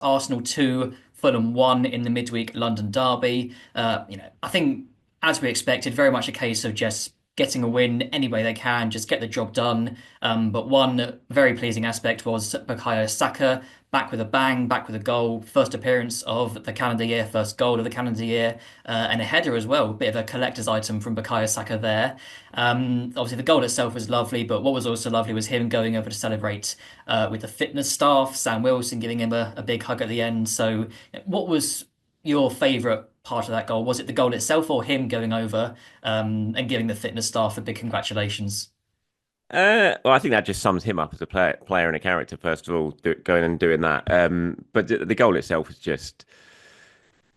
Arsenal 2, Fulham 1 in the midweek London derby. I think as we expected, very much a case of just getting a win any way they can, just get the job done. But one very pleasing aspect was Bukayo Saka back with a bang, back with a goal, first appearance of the calendar year, first goal of the calendar year, and a header as well. Bit of a collector's item from Bukayo Saka there. Obviously, the goal itself was lovely, but what was also lovely was him going over to celebrate with the fitness staff, Sam Wilson giving him a big hug at the end. So, what was your favourite part of that goal? Was it the goal itself or him going over and giving the fitness staff a big congratulations? Well, I think that just sums him up as a player and a character, first of all, going and doing that. But the goal itself was just,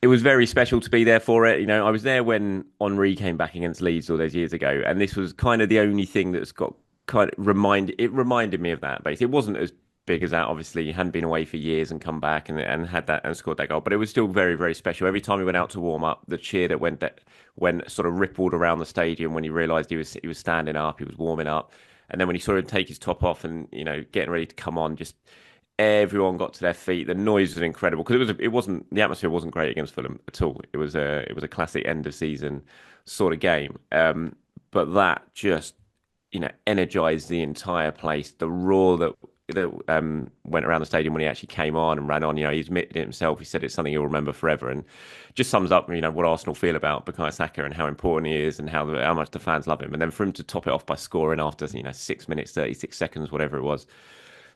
it was very special to be there for it. You know, I was there when Henri came back against Leeds all those years ago, and this was kind of the only thing that's got it reminded me of that. Basically, it wasn't as big as that. Obviously, he hadn't been away for years and come back and had that and scored that goal, but it was still very, very special. Every time he went out to warm up, the cheer that went sort of rippled around the stadium when he realised he was standing up, he was warming up. And then when he saw him take his top off and getting ready to come on, just everyone got to their feet. The noise was incredible because it wasn't the atmosphere wasn't great against Fulham at all. It was a classic end of season sort of game. But that just energized the entire place. The roar that went around the stadium when he actually came on and ran on. He admitted it himself. He said it's something he'll remember forever, and just sums up what Arsenal feel about Bukayo Saka and how important he is and how much the fans love him. And then for him to top it off by scoring after 6 minutes 36 seconds, whatever it was,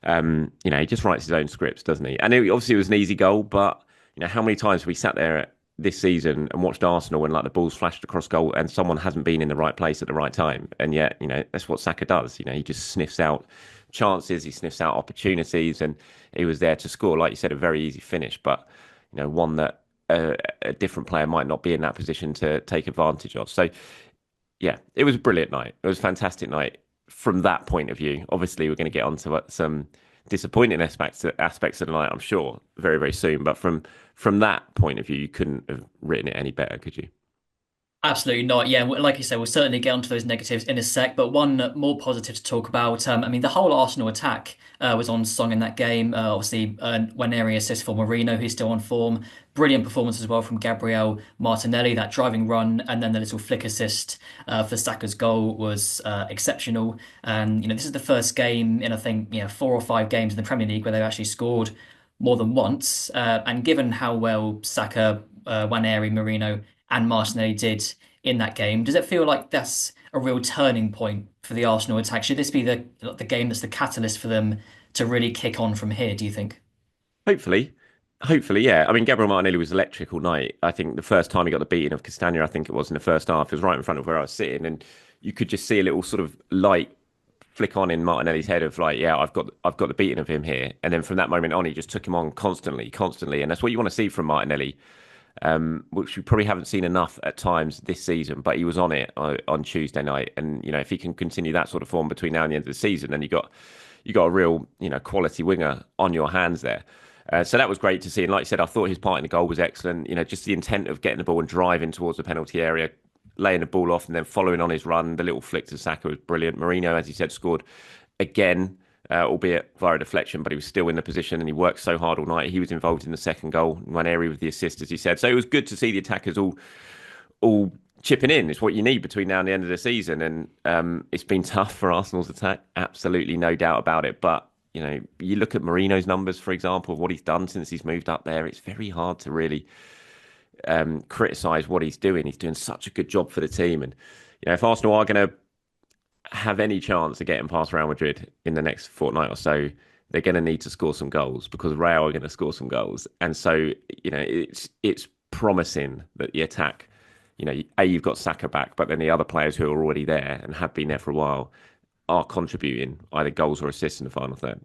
he just writes his own scripts, doesn't he? And obviously it was an easy goal, but how many times have we sat there this season and watched Arsenal when like the ball's flashed across goal and someone hasn't been in the right place at the right time, and yet that's what Saka does. He just sniffs out chances, he sniffs out opportunities, and he was there to score. Like you said, a very easy finish, but one that a different player might not be in that position to take advantage of. So yeah, it was a brilliant night. It was a fantastic night from that point of view. Obviously, we're going to get onto some disappointing aspects of the night, I'm sure, very, very soon. But from that point of view, you couldn't have written it any better, could you? Absolutely not. Yeah, like you said, we'll certainly get onto those negatives in a sec. But one more positive to talk about. The whole Arsenal attack was on song in that game. Obviously, Nwaneri assist for Marino, who's still on form. Brilliant performance as well from Gabriel Martinelli. That driving run and then the little flick assist for Saka's goal was exceptional. And this is the first game in I think 4 or 5 games in the Premier League where they've actually scored more than once. And given how well Saka, Nwaneri, Marino and Martinelli did in that game. Does it feel like that's a real turning point for the Arsenal attack? Should this be the game that's the catalyst for them to really kick on from here, do you think? Hopefully. Hopefully, yeah. I mean, Gabriel Martinelli was electric all night. I think the first time he got the beating of Castagna, I think it was in the first half, it was right in front of where I was sitting, and you could just see a little sort of light flick on in Martinelli's head of like, yeah, I've got the beating of him here. And then from that moment on, he just took him on constantly, constantly, and that's what you want to see from Martinelli, which we probably haven't seen enough at times this season. But he was on it on Tuesday night, and if he can continue that sort of form between now and the end of the season, then you got a real quality winger on your hands there. So that was great to see. And like you said, I thought his part in the goal was excellent. Just the intent of getting the ball and driving towards the penalty area, laying the ball off and then following on his run. The little flick to Saka was brilliant. Marino, as you said, scored again, albeit via a deflection, but he was still in the position and he worked so hard all night. He was involved in the second goal, Nwaneri with the assist, as you said. So it was good to see the attackers all chipping in. It's what you need between now and the end of the season. And it's been tough for Arsenal's attack, absolutely no doubt about it. But you look at Marino's numbers, for example, what he's done since he's moved up there. It's very hard to really criticise what he's doing. He's doing such a good job for the team. And if Arsenal are going to have any chance of getting past Real Madrid in the next fortnight or so, they're going to need to score some goals because Real are going to score some goals. And so, it's promising that the attack, you've got Saka back, but then the other players who are already there and have been there for a while are contributing either goals or assists in the final third.